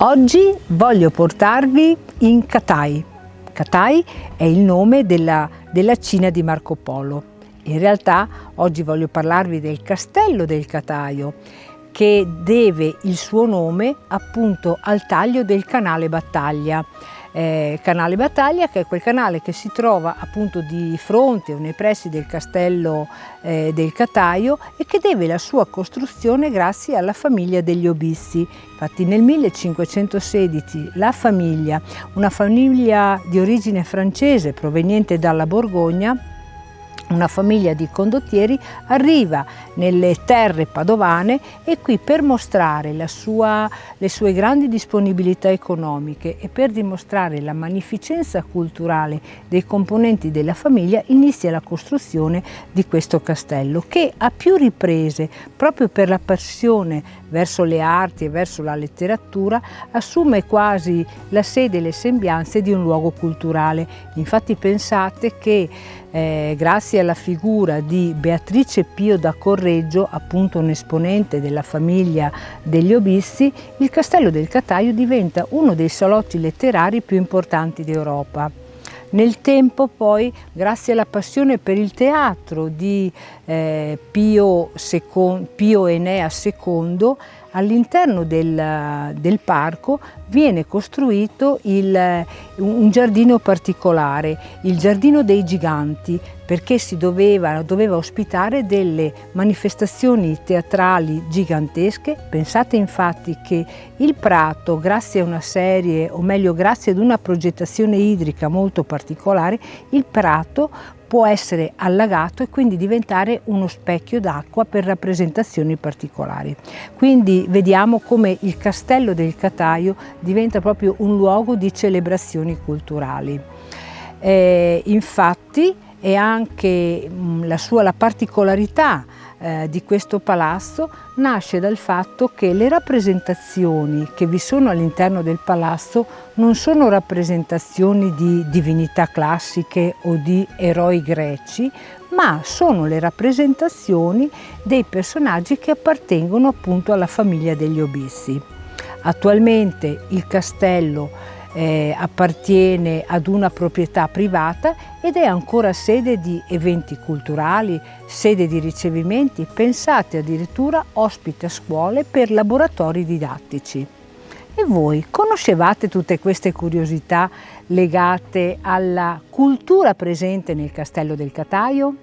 Oggi voglio portarvi in Katai. Katai è il nome della Cina di Marco Polo. In realtà oggi voglio parlarvi del castello del Cataio, che deve il suo nome appunto al taglio del canale Battaglia. Canale Battaglia, che è quel canale che si trova appunto di fronte o nei pressi del castello del Cataio e che deve la sua costruzione grazie alla famiglia degli Obissi. Infatti nel 1516 la famiglia, una famiglia di origine francese proveniente dalla Borgogna, una famiglia di condottieri, arriva nelle terre padovane e qui per mostrare le sue grandi disponibilità economiche e per dimostrare la magnificenza culturale dei componenti della famiglia inizia la costruzione di questo castello che a più riprese, proprio per la passione verso le arti e verso la letteratura, assume quasi la sede e le sembianze di un luogo culturale. Infatti pensate che grazie alla figura di Beatrice Pio da Correggio, appunto un esponente della famiglia degli Obissi, il Castello del Cataio diventa uno dei salotti letterari più importanti d'Europa. Nel tempo poi, grazie alla passione per il teatro di Pio Enea II, all'interno del parco viene costruito un giardino particolare, il Giardino dei Giganti, perché doveva ospitare delle manifestazioni teatrali gigantesche. Pensate infatti che il prato, grazie a una serie, o meglio grazie ad una progettazione idrica molto particolare, il prato può essere allagato e quindi diventare uno specchio d'acqua per rappresentazioni particolari. Quindi vediamo come il Castello del Cataio diventa proprio un luogo di celebrazioni culturali. Infatti è anche la particolarità di questo palazzo nasce dal fatto che le rappresentazioni che vi sono all'interno del palazzo non sono rappresentazioni di divinità classiche o di eroi greci, ma sono le rappresentazioni dei personaggi che appartengono appunto alla famiglia degli Obissi. Attualmente il castello appartiene ad una proprietà privata ed è ancora sede di eventi culturali, sede di ricevimenti, pensate addirittura ospita scuole per laboratori didattici. E voi conoscevate tutte queste curiosità legate alla cultura presente nel Castello del Cataio?